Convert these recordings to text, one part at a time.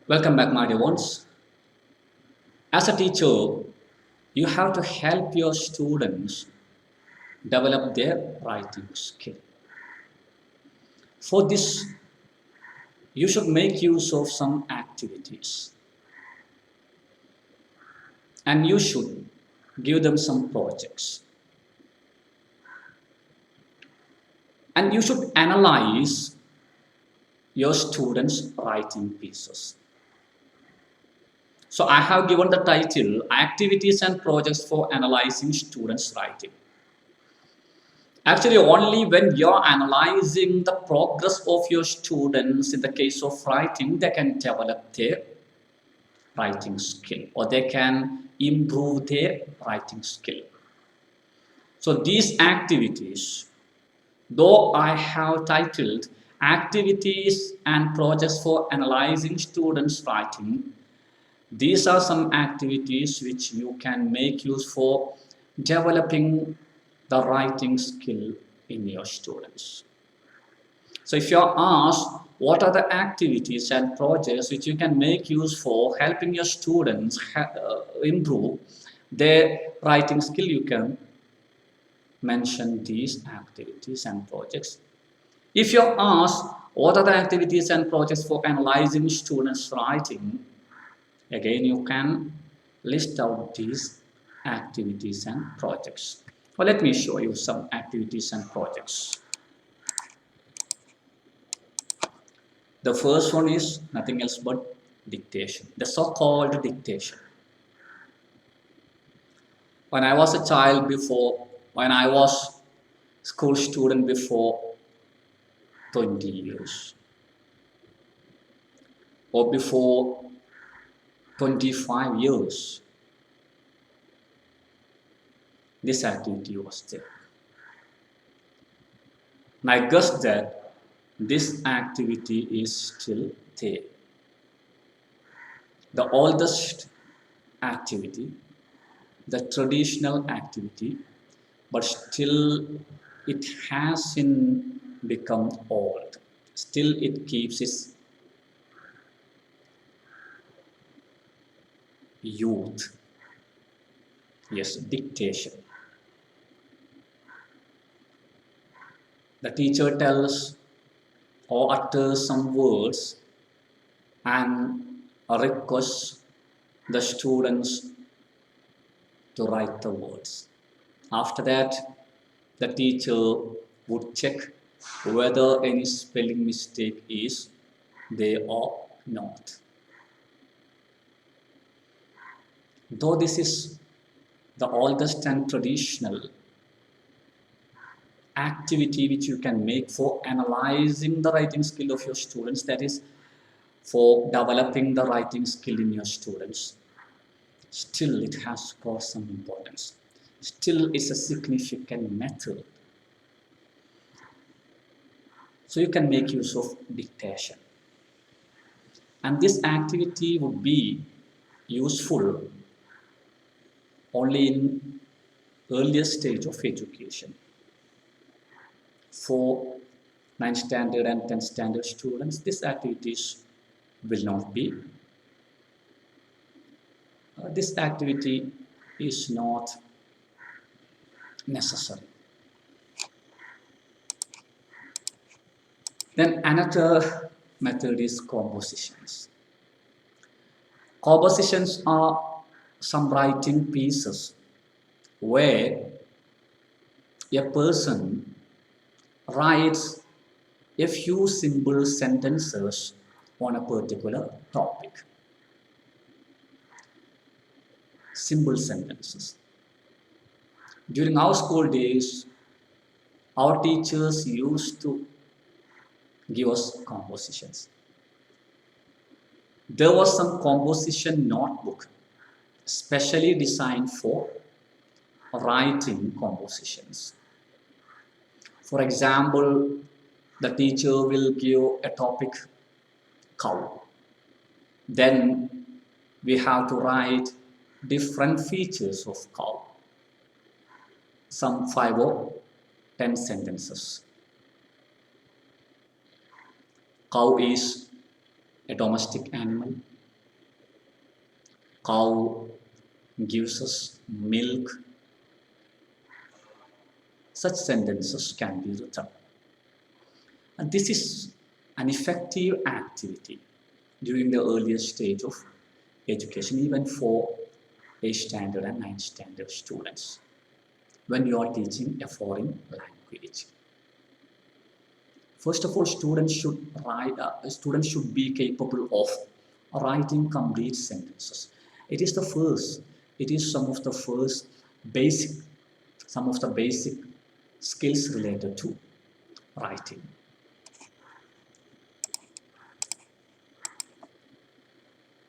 Welcome back, my dear ones. As a teacher, you have to help your students develop their writing skill. For this, you should make use of some activities and you should give them some projects. And you should analyze your students' writing pieces. So I have given the title Activities and Projects for Analyzing Students' Writing. Actually, only when you're analyzing the progress of your students in the case of writing, they can develop their writing skill or they can improve their writing skill. So these activities, though I have titled Activities and Projects for Analyzing Students' Writing, these are some activities which you can make use for developing the writing skill in your students. So if you are asked what are the activities and projects which you can make use for helping your students improve their writing skill, you can mention these activities and projects. If you are asked what are the activities and projects for analyzing students' writing, again you can list out these activities and projects. Well, let me show you some activities and projects. The first one is nothing else but dictation, the so-called dictation. When I was a child before, when I was school student before 20 years or before 25 years, this activity was there. And I guess that this activity is still there. The oldest activity, the traditional activity, but still it hasn't become old. Still it keeps its youth. Yes, dictation. The teacher tells or utters some words and requests the students to write the words. After that, the teacher would check whether any spelling mistake is there or not. Though this is the oldest and traditional activity which you can make for analyzing the writing skill of your students, that is for developing the writing skill in your students, still it has got some importance. Still it's a significant method. So you can make use of dictation. And this activity would be useful only in earlier stage of education. For 9th standard and 10th standard students, these activities will not be. This activity is not necessary. Then another method is compositions. Compositions are some writing pieces where a person writes a few simple sentences on a particular topic. Simple sentences. During our school days, our teachers used to give us compositions. There was some composition notebook specially designed for writing compositions. For example, the teacher will give a topic cow. Then we have to write different features of cow. Some 5 or 10 sentences. Cow is a domestic animal. Cow gives us milk. Such sentences can be written. And this is an effective activity during the earlier stage of education, even for 8th standard and 9th standard students, when you are teaching a foreign language. First of all, students should be capable of writing complete sentences. It is the first. It is basic, some of the basic skills related to writing.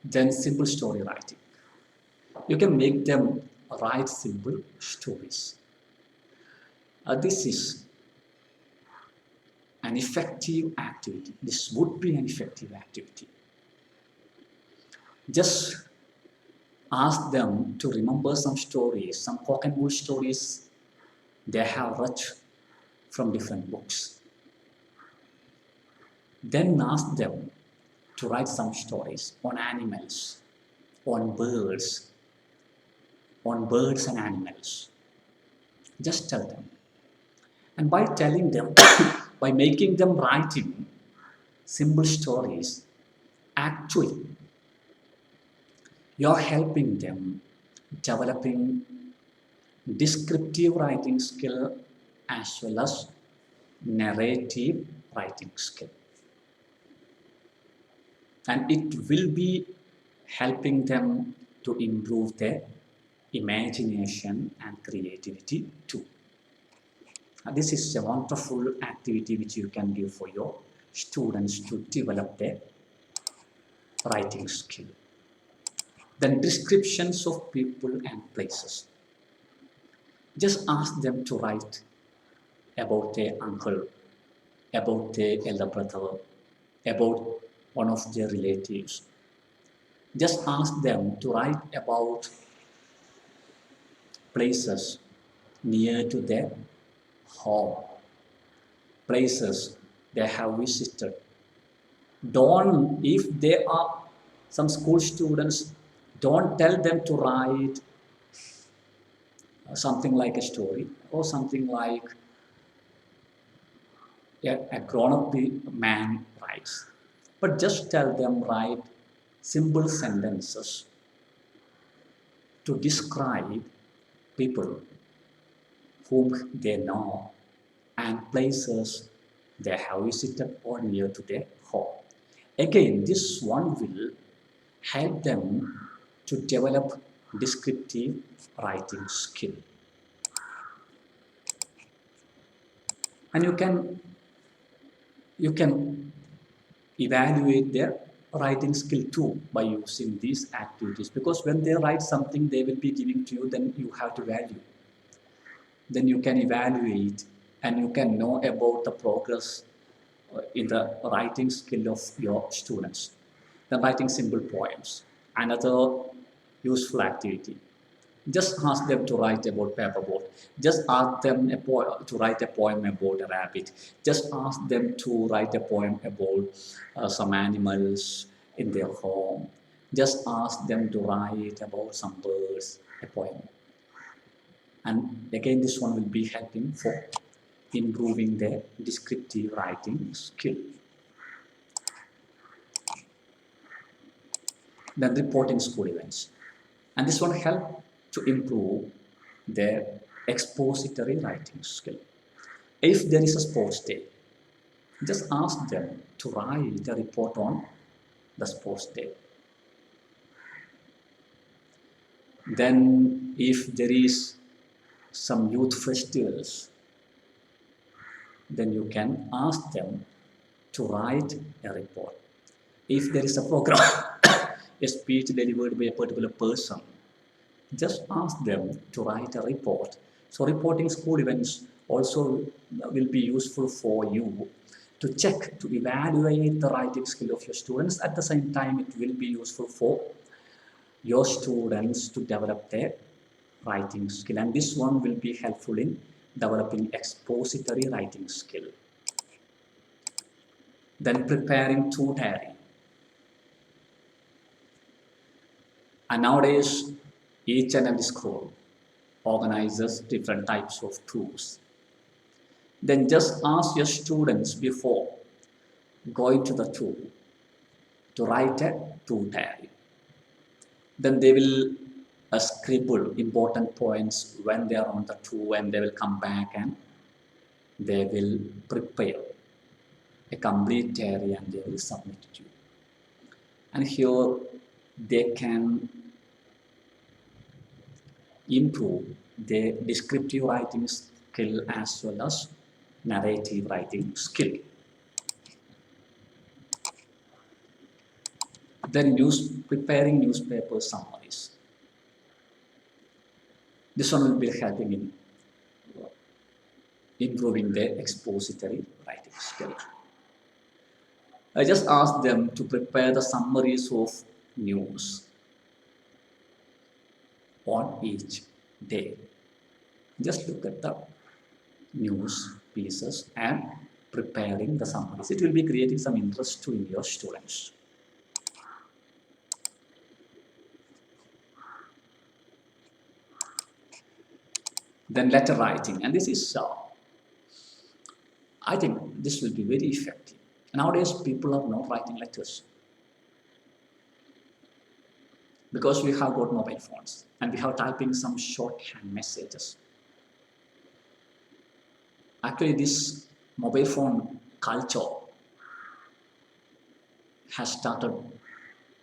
Then simple story writing. You can make them write simple stories. This is an effective activity. This would be an effective activity. Just ask them to remember some stories, some cock and bull stories they have read from different books. Then ask them to write some stories on animals, on birds and animals. Just tell them. And by telling them, by making them writing simple stories, actually, you're helping them developing descriptive writing skill as well as narrative writing skill. And it will be helping them to improve their imagination and creativity too. This is a wonderful activity which you can give for your students to develop their writing skill. Then descriptions of people and places. Just ask them to write about their uncle, about their elder brother, about one of their relatives. Just ask them to write about places near to their home, places they have visited. Don't, if there are some school students, don't tell them to write something like a story or something like a grown-up man writes. But just tell them write simple sentences to describe people whom they know and places they have visited or near to their home. Again, this one will help them to develop descriptive writing skill. And you can evaluate their writing skill too by using these activities, because when they write something they will be giving to you, then you have to value. Then you can evaluate and you can know about the progress in the writing skill of your students. Then writing simple poems, another useful activity. Just ask them to write about paperboard. Just ask them to write a poem about a rabbit. Just ask them to write a poem about some animals in their home. Just ask them to write about some birds, a poem. And again, this one will be helping for improving their descriptive writing skill. Then reporting school events. And this one help to improve their expository writing skill. If there is a sports day, just ask them to write a report on the sports day. Then if there is some youth festivals, then you can ask them to write a report. If there is a program, a speech delivered by a particular person, just ask them to write a report. So reporting school events also will be useful for you to check, to evaluate the writing skill of your students. At the same time, it will be useful for your students to develop their writing skill. And this one will be helpful in developing expository writing skill. Then preparing tutoring. And nowadays, each and every school organizes different types of tools. Then just ask your students before going to the tool to write a tool diary. Then they will scribble important points when they are on the tool, and they will come back and they will prepare a complete diary and they will submit it to you. And here they can improve their descriptive writing skill as well as narrative writing skill. Then preparing newspaper summaries. This one will be helping in improving their expository writing skill. I just asked them to prepare the summaries of news on each day. Just look at the news pieces and preparing the summaries. It will be creating some interest to your students. Then letter writing, and this is, I think this will be very effective. Nowadays, people are not writing letters because we have got mobile phones and we have typing some shorthand messages. Actually, this mobile phone culture has started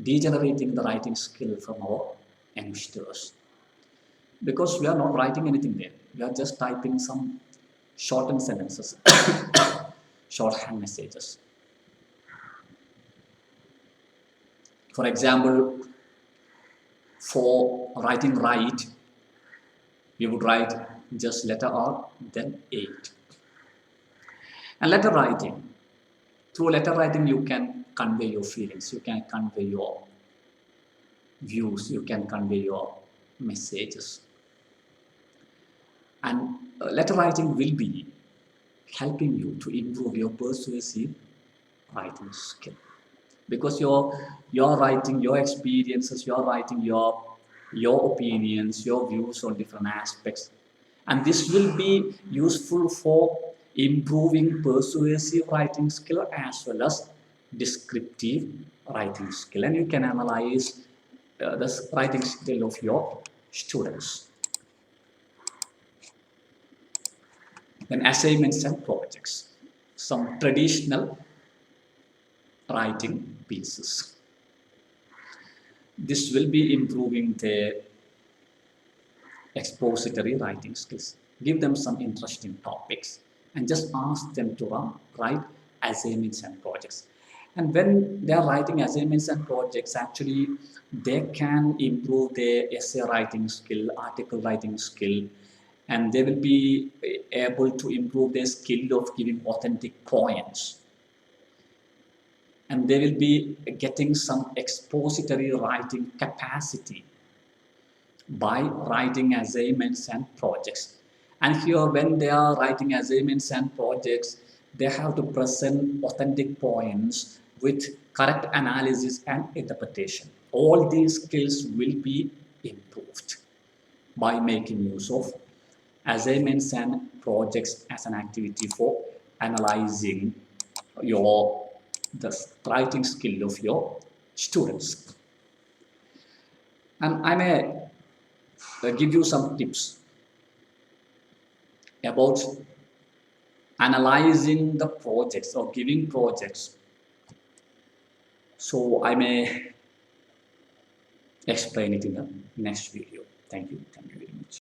degenerating the writing skill from our youngsters because we are not writing anything there. We are just typing some shortened sentences, shorthand messages. For example, for writing right, we would write just letter R, then 8. And letter writing, through letter writing, you can convey your feelings, you can convey your views, you can convey your messages. And letter writing will be helping you to improve your persuasive writing skill. Because you're writing your experiences, you're writing your opinions, your views on different aspects. And this will be useful for improving persuasive writing skill as well as descriptive writing skill. And you can analyze the writing skill of your students. Then assignments and projects. Some traditional writing pieces. This will be improving their expository writing skills. Give them some interesting topics and just ask them to write assignments and projects. And when they are writing assignments and projects, actually they can improve their essay writing skill, article writing skill, and they will be able to improve their skill of giving authentic points. And they will be getting some expository writing capacity by writing assignments and projects. And here, when they are writing assignments and projects, they have to present authentic points with correct analysis and interpretation. All these skills will be improved by making use of assignments and projects as an activity for analyzing the writing skill of your students. And I may give you some tips about analyzing the projects or giving projects. So I may explain it in the next video. Thank you. Thank you very much.